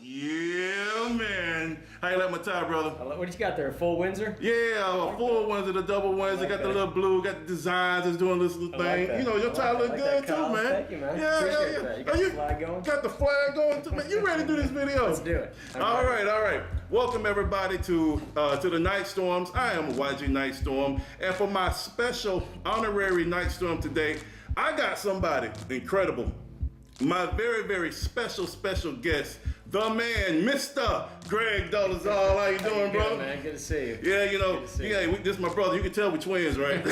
Yeah, man. How you like my tie, brother? What you got there? A full Windsor? Yeah, a full Windsor, the double Windsor. Got the little blue, got the designs. It's doing this little thing. That. You know, your tie look good too, man. Thank you, man. Yeah. That. You got the flag going? Got the flag going too, man. You ready to do this video? Let's do it. All right. Welcome everybody to the Nyghtstorms. I am YG Nyghtstorm, and for my special honorary Nyghtstorm today, I got somebody incredible. My very, very special guest, the man, Mr. Greg Dolezal. How you doing, bro? Good, man. Good to see you. Yeah, you know, this is my brother. You can tell we're twins, right?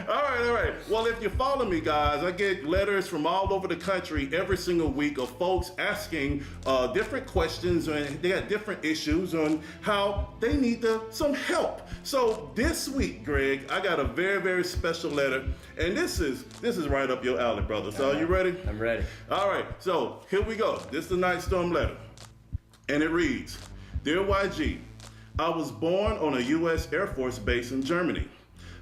All right. Well, if you follow me, guys, I get letters from all over the country every single week of folks asking different questions, and they got different issues on how they need some help. So this week, Greg, I got a very, very special letter, and this is right up your alley, brother. So are you ready? I'm ready. All right, so here we go. This is the Nyghtstorm letter, and it reads, Dear YG, I was born on a U.S. Air Force base in Germany.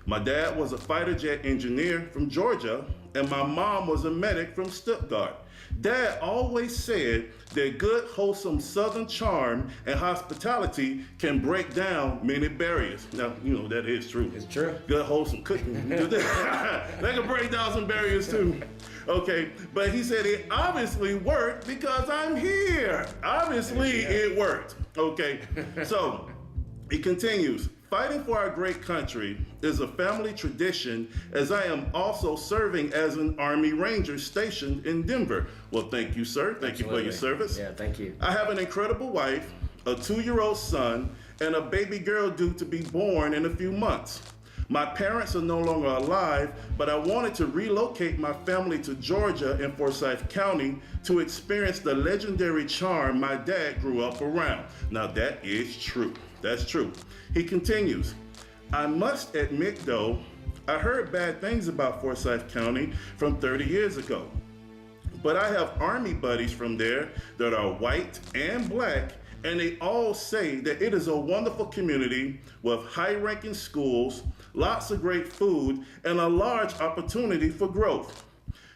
My dad was a fighter jet engineer from Georgia, and my mom was a medic from Stuttgart. Dad always said that good, wholesome Southern charm and hospitality can break down many barriers. Now, you know, that is true. It's true. Good, wholesome cooking. They can break down some barriers too. Okay, but he said it obviously worked because I'm here. Obviously it worked. Okay, so he continues. Fighting for our great country is a family tradition, as I am also serving as an Army Ranger stationed in Denver. Well, thank you, sir. Thank you for your service. Yeah, thank you. I have an incredible wife, a 2-year-old son, and a baby girl due to be born in a few months. My parents are no longer alive, but I wanted to relocate my family to Georgia in FORSYTH County to experience the legendary charm my dad grew up around. Now that is true. That's true. He continues, I must admit though, I heard bad things about FORSYTH County from 30 years ago. But I have Army buddies from there that are white and black, and they all say that it is a wonderful community with high-ranking schools, lots of great food, and a large opportunity for growth.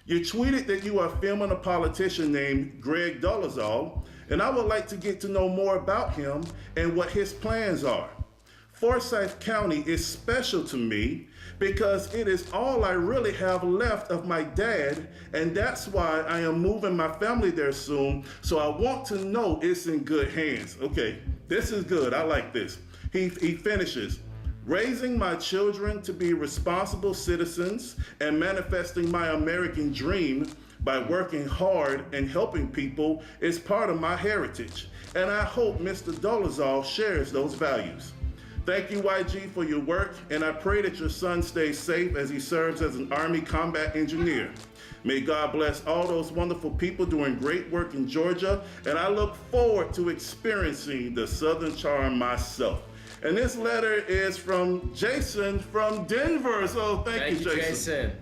You tweeted that you are filming a politician named Greg Dolezal, and I would like to get to know more about him and what his plans are. FORSYTH County is special to me because it is all I really have left of my dad, and that's why I am moving my family there soon, so I want to know it's in good hands. Okay, this is good. I like this. He finishes, raising my children to be responsible citizens and manifesting my American dream by working hard and helping people is part of my heritage, and I hope Mr. Dolezal shares those values. Thank you, YG, for your work, and I pray that your son stays safe as he serves as an Army combat engineer. May God bless all those wonderful people doing great work in Georgia, and I look forward to experiencing the Southern charm myself. And this letter is from Jason from Denver, so thank you, Jason.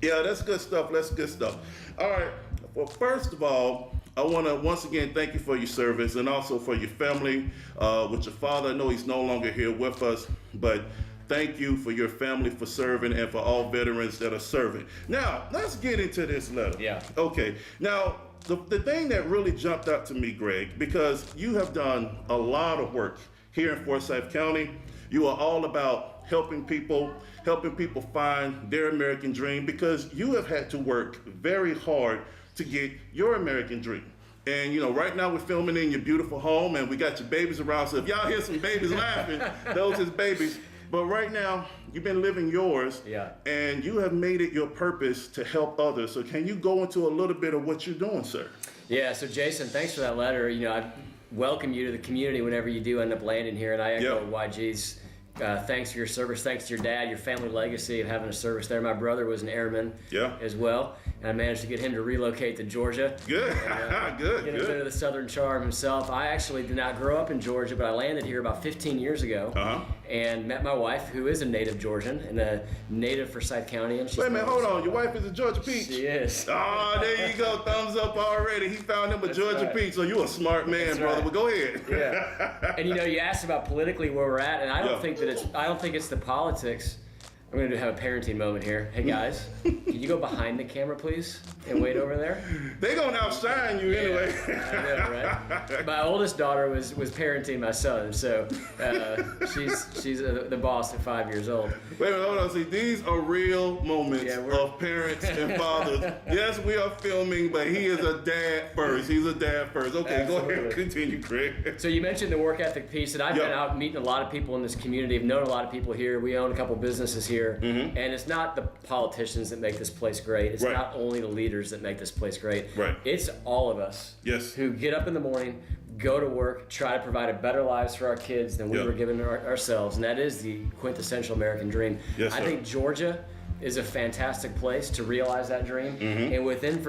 Yeah, that's good stuff. That's good stuff. All right, well, first of all, I want to once again thank you for your service and also for your family with your father. I know he's no longer here with us, but thank you for your family for serving and for all veterans that are serving. Now, let's get into this letter. Yeah. Okay. Now, the thing that really jumped out to me, Greg, because you have done a lot of work here in FORSYTH County. You are all about helping people find their American dream, because you have had to work very hard to get your American dream. And you know, right now we're filming in your beautiful home and we got your babies around, so if y'all hear some babies laughing, those is babies. But right now, you've been living yours, and you have made it your purpose to help others. So can you go into a little bit of what you're doing, sir? Yeah, so Jason, thanks for that letter. You know, I welcome you to the community whenever you do end up landing here, and I echo YG's thanks for your service. Thanks to your dad, your family legacy of having a service there. My brother was an airman as well, and I managed to get him to relocate to Georgia. Good, and, good. Get a bit of the Southern charm himself. I actually did not grow up in Georgia, but I landed here about 15 years ago and met my wife, who is a native Georgian and a native FORSYTH County. And she's Wait a minute, hold on. Your wife is a Georgia peach? She is. Oh, there you go. Thumbs up already. He found him a Georgia peach, so you a smart man, brother. But go ahead. Yeah. And you know, you asked about politically where we're at, and I don't think that it's the politics I'm going to have a parenting moment here. Hey guys, can you go behind the camera, please, and wait over there? They gonna outshine you anyway. I know, right? My oldest daughter was parenting my son, so she's the boss at 5 years old. Wait a minute, hold on. See, these are real moments of parents and fathers. Yes, we are filming, but he is a dad first. He's a dad first. Okay, Absolutely. Go ahead, continue, Craig. So you mentioned the work ethic piece, and I've been out meeting a lot of people in this community. I've known a lot of people here. We own a couple businesses here. And it's not the politicians that make this place great. It's not only the leaders that make this place great. It's all of us who get up in the morning, go to work, try to provide a better lives for our kids than we were given ourselves. And that is the quintessential American dream. I think Georgia is a fantastic place to realize that dream. And within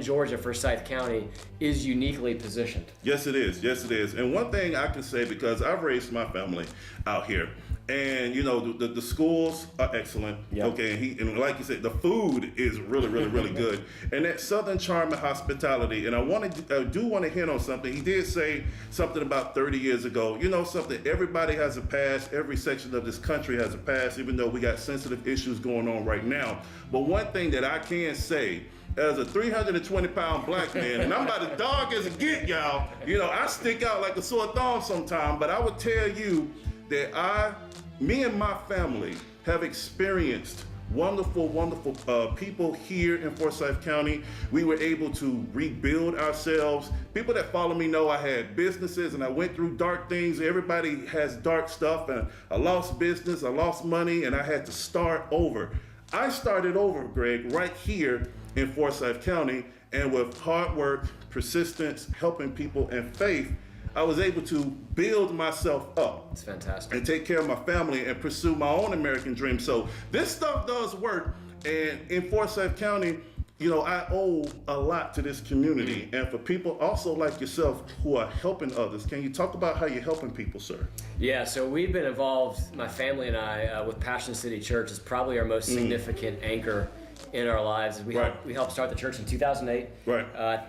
Georgia, Forsyth County is uniquely positioned. Yes, it is. Yes, it is. And one thing I can say, because I've raised my family out here, and you know the schools are excellent. Okay, and like you said, the food is really, really, really good. And that Southern charm and hospitality. And I do want to hit on something. He did say something about 30 years ago. You know something? Everybody has a past. Every section of this country has a past, even though we got sensitive issues going on right now. But one thing that I can say, as a 320-pound black man, and I'm about as dark as it get, y'all. You know, I stick out like a sore thumb sometimes, but I would tell you that me and my family have experienced wonderful, wonderful people here in Forsyth County. We were able to rebuild ourselves. People that follow me know I had businesses and I went through dark things. Everybody has dark stuff, and I lost business, I lost money, and I had to start over. I started over, Greg, right here in Forsyth County, and with hard work, persistence, helping people, and faith, I was able to build myself up. It's fantastic. And take care of my family and pursue my own American dream. So this stuff does work. And in Forsyth County, you know, I owe a lot to this community. And for people also like yourself who are helping others, can you talk about how you're helping people, sir? Yeah, so we've been involved, my family and I, with Passion City Church is probably our most significant anchor in our lives. We helped start the church in 2008.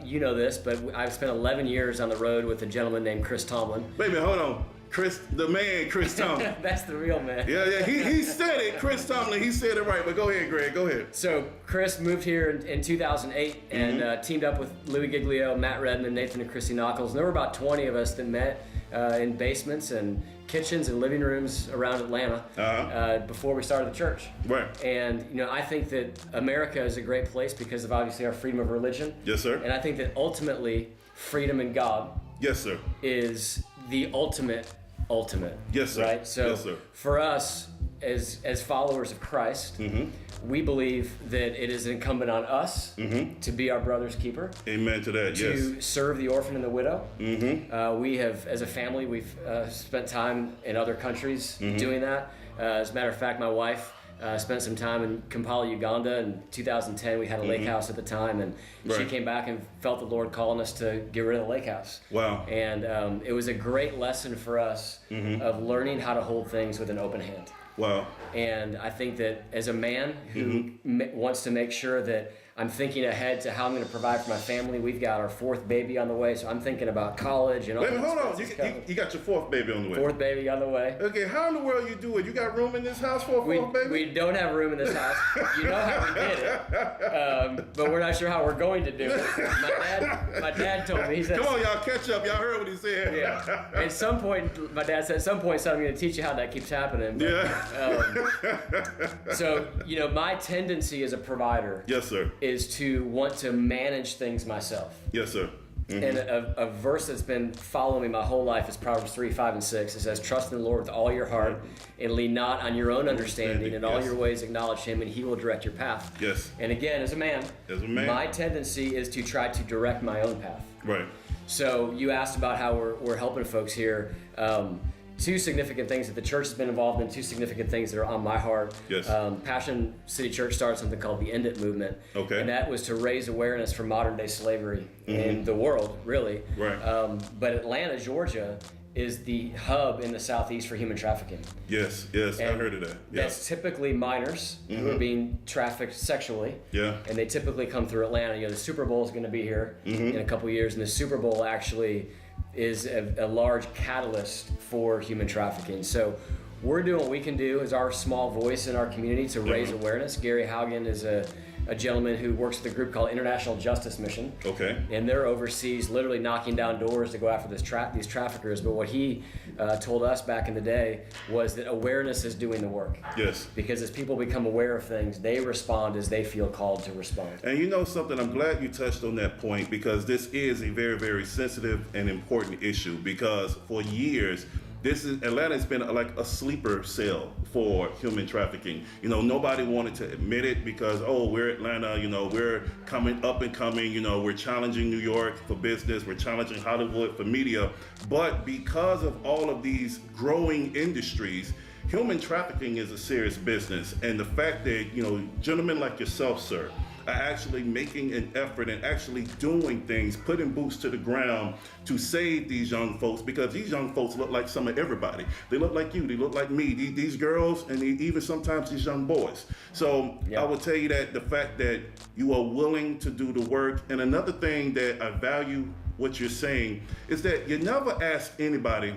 You know this, but I've spent 11 years on the road with a gentleman named Chris Tomlin. Wait a minute, hold on. Chris, the man, Chris Tomlin. That's the real man. Yeah, he said it. Chris Tomlin, he said it right. But go ahead, Greg, go ahead. So Chris moved here in 2008 and teamed up with Louis Giglio, Matt Redmond, Nathan and Chrissy Knuckles. And there were about 20 of us that met in basements and kitchens and living rooms around Atlanta before we started the church. And you know, I think that America is a great place because of obviously our freedom of religion. Yes, sir. And I think that ultimately freedom in God. Yes, sir. Is the ultimate. Yes, sir. Right? So yes, sir. For us as followers of Christ, we believe that it is incumbent on us to be our brother's keeper. Amen to that, to serve the orphan and the widow. We have, as a family, we've spent time in other countries doing that. As a matter of fact, my wife spent some time in Kampala, Uganda in 2010. We had a lake house at the time, and she came back and felt the Lord calling us to get rid of the lake house. Wow. And it was a great lesson for us of learning how to hold things with an open hand. Wow. And I think that as a man who wants to make sure that I'm thinking ahead to how I'm going to provide for my family. We've got our fourth baby on the way, so I'm thinking about college and all. Wait, hold on. You got your fourth baby on the way. Fourth baby on the way. Okay, how in the world you do it? You got room in this house for a fourth baby? We don't have room in this house. You know how we did it, but we're not sure how we're going to do it. My dad told me. He said, "Come on, y'all, catch up. Y'all heard what he said." Yeah. At some point, my dad said, "At some point, son, I'm going to teach you how that keeps happening." But, so you know, my tendency as a provider. Yes, sir. Is to want to manage things myself. Yes, sir. Mm-hmm. And a verse that's been following me my whole life is Proverbs 3, 5, and 6. It says, trust in the Lord with all your heart and lean not on your own understanding. In all your ways acknowledge him and he will direct your path. Yes. And again, as a man, my tendency is to try to direct my own path. Right. So you asked about how we're helping folks here. Two significant things that the church has been involved in, two significant things that are on my heart. Yes. Passion City Church started something called the End It Movement. Okay. And that was to raise awareness for modern day slavery in the world, really. Right. But Atlanta, Georgia is the hub in the southeast for human trafficking. Yes, I heard of that. Yeah. That's typically minors who are being trafficked sexually. Yeah. And they typically come through Atlanta. You know, the Super Bowl is going to be here in a couple years, and the Super Bowl actually is a large catalyst for human trafficking. So we're doing what we can do as our small voice in our community to raise awareness. Gary Haugen is a gentleman who works with a group called International Justice Mission. Okay. And they're overseas literally knocking down doors to go after these traffickers. But what he told us back in the day was that awareness is doing the work. Yes. Because as people become aware of things, they respond as they feel called to respond. And you know something, I'm glad you touched on that point, because this is a very, very sensitive and important issue, because for years, Atlanta's been like a sleeper cell for human trafficking. You know, nobody wanted to admit it because, we're Atlanta, you know, we're coming up and coming, you know, we're challenging New York for business, we're challenging Hollywood for media. But because of all of these growing industries, human trafficking is a serious business. And the fact that, you know, gentlemen like yourself, sir, are actually making an effort and actually doing things, putting boots to the ground to save these young folks, because these young folks look like some of everybody. They look like you, they look like me, these girls, and even sometimes these young boys. So I would tell you that the fact that you are willing to do the work, and another thing that I value what you're saying is that you never ask anybody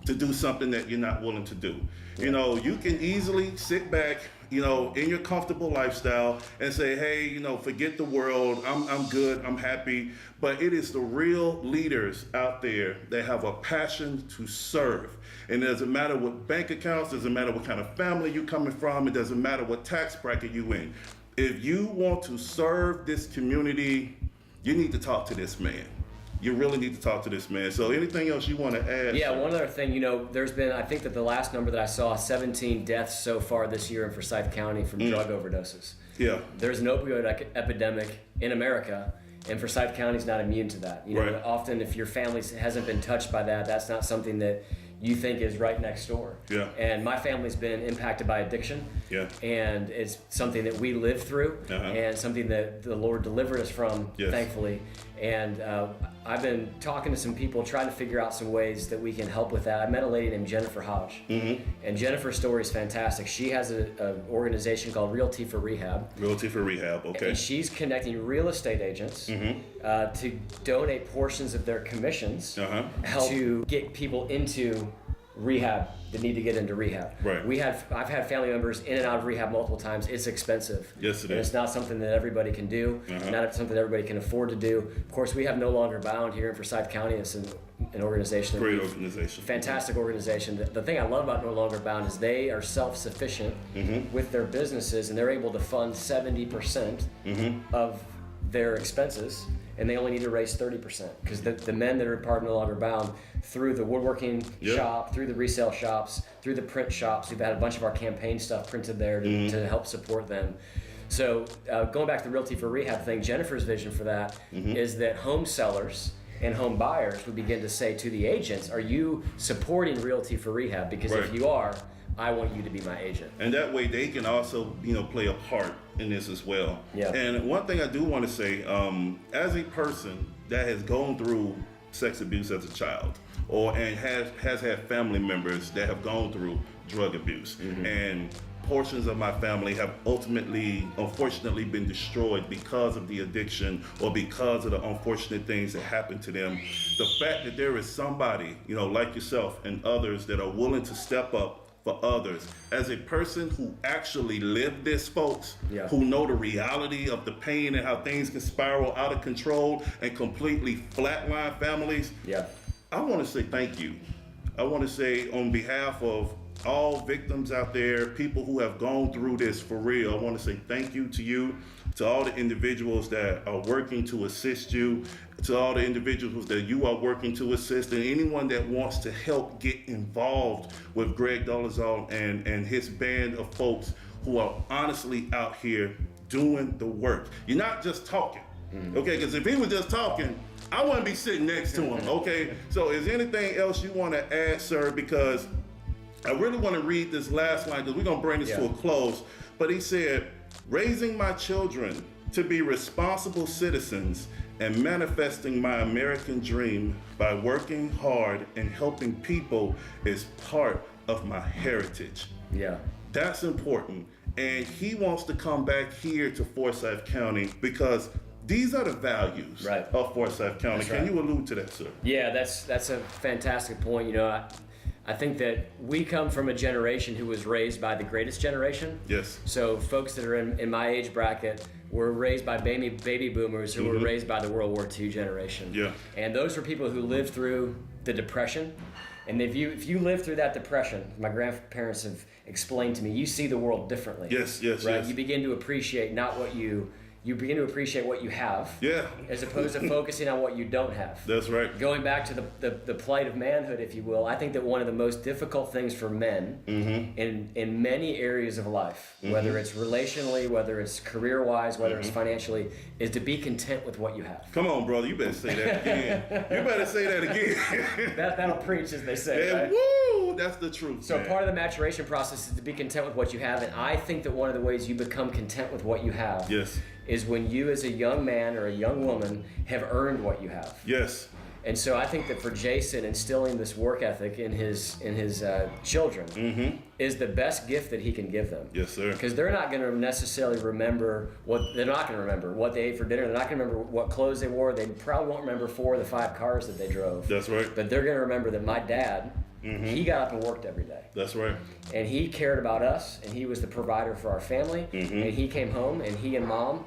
to do something that you're not willing to do. You know, you can easily sit back, you know, in your comfortable lifestyle and say, hey, you know, forget the world, I'm good, I'm happy. But it is the real leaders out there that have a passion to serve. And it doesn't matter what bank accounts, doesn't matter what kind of family you're coming from, it doesn't matter what tax bracket you in. If you want to serve this community, you need to talk to this man. You really need to talk to this man. So anything else you want to add? Yeah, one other thing, you know, there's been, I think that the last number that I saw, 17 deaths so far this year in Forsyth County from drug overdoses. Yeah. There's an opioid epidemic in America, and Forsyth County's not immune to that. You know, often if your family hasn't been touched by that, that's not something that you think is right next door. Yeah. And my family's been impacted by addiction. Yeah. And it's something that we lived through, and something that the Lord delivered us from, thankfully. And I've been talking to some people, trying to figure out some ways that we can help with that. I met a lady named Jennifer Hodge, and Jennifer's story is fantastic. She has an organization called Realty for Rehab. Realty for Rehab, okay. And she's connecting real estate agents to donate portions of their commissions, help to get people into rehab that need to get into rehab. Right. I've had family members in and out of rehab multiple times. It's expensive. Yes, it is. And it's not something that everybody can do. Not something that everybody can afford to do. Of course, we have No Longer Bound here in Forsyth County. It's an organization. Great organization. Fantastic organization. The thing I love about No Longer Bound is they are self-sufficient with their businesses, and they're able to fund 70% of their expenses, and they only need to raise 30%, because the men that are part of No Longer Bound, through the woodworking shop, through the resale shops, through the print shops, we've had a bunch of our campaign stuff printed there to help support them. So going back to the Realty for Rehab thing, Jennifer's vision for that is that home sellers and home buyers would begin to say to the agents, are you supporting Realty for Rehab? Because if you are, I want you to be my agent. And that way they can also, you know, play a part in this as well. Yeah. And one thing I do want to say, as a person that has gone through sex abuse as a child, and has had family members that have gone through drug abuse, and portions of my family have ultimately, unfortunately, been destroyed because of the addiction or because of the unfortunate things that happened to them. The fact that there is somebody, you know, like yourself and others that are willing to step up for others, as a person who actually lived this, folks, who know the reality of the pain and how things can spiral out of control and completely flatline families, I want to say thank you. I want to say on behalf of all victims out there, people who have gone through this for real, I want to say thank you to you, to all the individuals that are working to assist you, to all the individuals that you are working to assist, and anyone that wants to help get involved with Greg Dolezal and his band of folks who are honestly out here doing the work. You're not just talking, okay? Because if he was just talking, I wouldn't be sitting next to him, okay? So is there anything else you want to add, sir? Because I really want to read this last line, because we're going to bring this to a close. But he said, raising my children to be responsible citizens and manifesting my American dream by working hard and helping people is part of my heritage. Yeah. That's important. And he wants to come back here to Forsyth County because these are the values of Forsyth County. Can you allude to that, sir? Yeah, that's a fantastic point. You know, I think that we come from a generation who was raised by the greatest generation. Yes. So folks that are in my age bracket were raised by baby boomers who were raised by the World War II generation. Yeah. And those were people who lived through the Depression. And if you lived through that Depression, my grandparents have explained to me, you see the world differently. Yes, yes, right? yes. You begin to appreciate you begin to appreciate what you have, as opposed to focusing on what you don't have. That's right. Going back to the plight of manhood, if you will, I think that one of the most difficult things for men in many areas of life, whether it's relationally, whether it's career-wise, whether it's financially, is to be content with what you have. Come on, brother, you better say that again. You better say that again. That'll preach, as they say. Yeah, right? woo, that's the truth. So man. part of the maturation process is to be content with what you have, and I think that one of the ways you become content with what you have is when you as a young man or a young woman have earned what you have. Yes. And so I think that for Jason, instilling this work ethic in his children is the best gift that he can give them. Yes, sir. Because they're not going to necessarily remember what they ate for dinner. They're not going to remember what clothes they wore. They probably won't remember 4 of the 5 cars that they drove. That's right. But they're going to remember that my dad, he got up and worked every day. That's right. And he cared about us, and he was the provider for our family. And he came home, and he and mom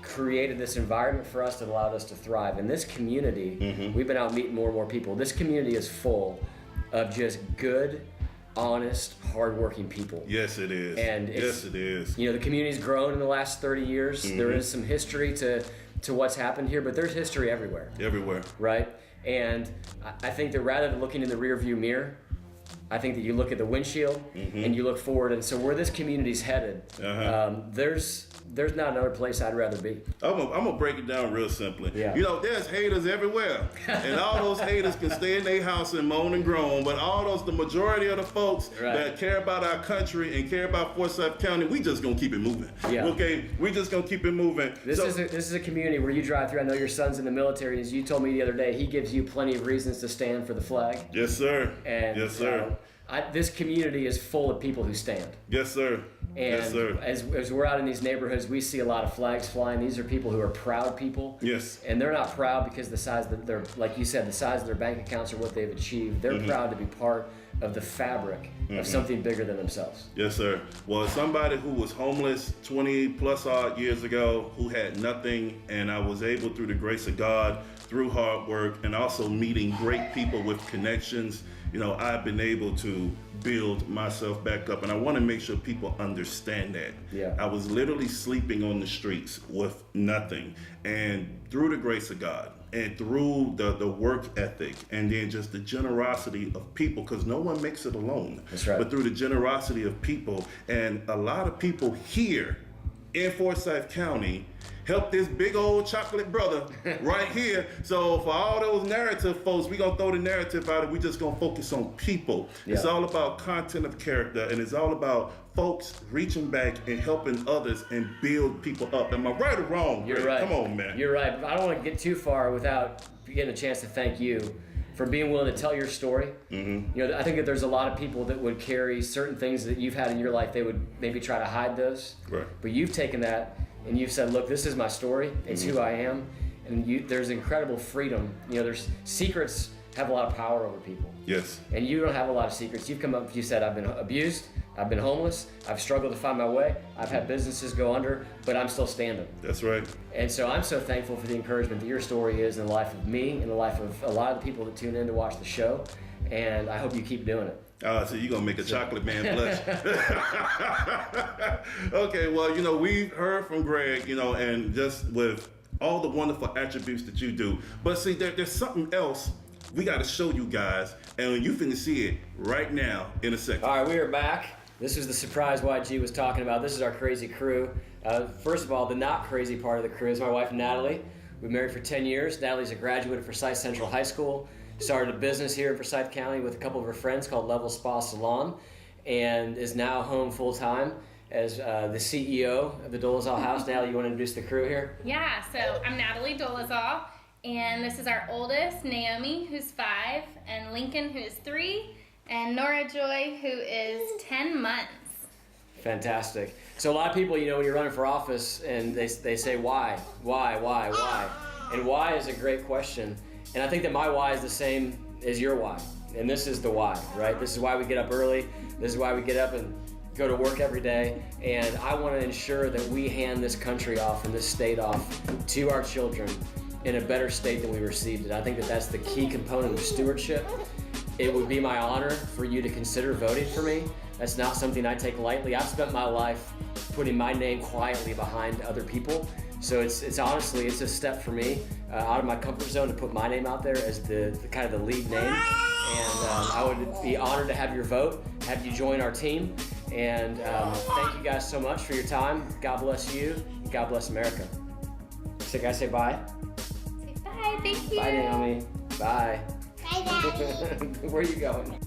created this environment for us that allowed us to thrive. In this community, we've been out meeting more and more people. This community is full of just good, honest, hardworking people. Yes, it is. And yes, it is. You know, the community's grown in the last 30 years. There is some history to what's happened here, but there's history everywhere. Everywhere. Right? And I think that rather than looking in the rearview mirror, I think that you look at the windshield and you look forward. And so where this community's headed, there's not another place I'd rather be. I'm gonna break it down real simply. Yeah. You know, there's haters everywhere, and all those haters can stay in their house and moan and groan. But the majority of the folks that care about our country and care about Forsyth County, we just gonna keep it moving. Yeah. Okay, we just gonna keep it moving. This is a community where you drive through. I know your son's in the military. As you told me the other day, he gives you plenty of reasons to stand for the flag. Yes, sir. And yes, sir. This community is full of people who stand. Yes, sir. And yes, sir. As we're out in these neighborhoods, we see a lot of flags flying. These are people who are proud people. Yes. And they're not proud because the size that they're, like you said, the size of their bank accounts or what they've achieved. They're proud to be part of the fabric of something bigger than themselves. Yes, sir. Well, somebody who was homeless 20 plus odd years ago, who had nothing, and I was able, through the grace of God, through hard work, and also meeting great people with connections, you know, I've been able to build myself back up, and I want to make sure people understand that. Yeah. I was literally sleeping on the streets with nothing, and through the grace of God and through the work ethic and then just the generosity of people, because no one makes it alone. That's right. But through the generosity of people, and a lot of people here in Forsyth County help this big old chocolate brother right here. So for all those narrative folks, we gonna throw the narrative out and we just gonna focus on people. Yeah. It's all about content of character, and it's all about folks reaching back and helping others and build people up. Am I right or wrong? You're right. Come on, man. You're right. I don't want to get too far without getting a chance to thank you for being willing to tell your story. You know, I think that there's a lot of people that would carry certain things that you've had in your life. They would maybe try to hide those. Right. But you've taken that and you've said, look, this is my story. It's who I am. And there's incredible freedom. You know, there's secrets have a lot of power over people. Yes. And you don't have a lot of secrets. You've come up, you said, I've been abused, I've been homeless, I've struggled to find my way, I've had businesses go under, but I'm still standing. That's right. And so I'm so thankful for the encouragement that your story is in the life of me, in the life of a lot of the people that tune in to watch the show. And I hope you keep doing it. So you're going to make a chocolate man blush. Okay, well, you know, we've heard from Greg, you know, and just with all the wonderful attributes that you do. But see, there's something else we got to show you guys, and you finna see it right now in a second. All right, we are back. This is the surprise YG was talking about. This is our crazy crew. First of all, the not crazy part of the crew is my wife, Natalie. We've been married for 10 years. Natalie's a graduate of Forsyth Central High School. Started a business here in Forsyth County with a couple of her friends called Level Spa Salon, and is now home full-time as the CEO of the Dolezal House. Natalie, you want to introduce the crew here? Yeah, so I'm Natalie Dolezal, and this is our oldest, Naomi, who's 5, and Lincoln, who is 3, and Nora Joy, who is 10 months. Fantastic. So a lot of people, you know, when you're running for office, and they say, why? And why is a great question. And I think that my why is the same as your why. And this is the why, right? This is why we get up early. This is why we get up and go to work every day. And I want to ensure that we hand this country off and this state off to our children in a better state than we received it. I think that that's the key component of stewardship. It would be my honor for you to consider voting for me. That's not something I take lightly. I've spent my life putting my name quietly behind other people. So it's honestly, it's a step for me out of my comfort zone to put my name out there as the kind of the lead name. And I would be honored to have your vote, have you join our team. And thank you guys so much for your time. God bless you. God bless America. So guys, say bye. Say bye. Thank you. Bye, Naomi. Bye. Bye, Daddy. Where are you going?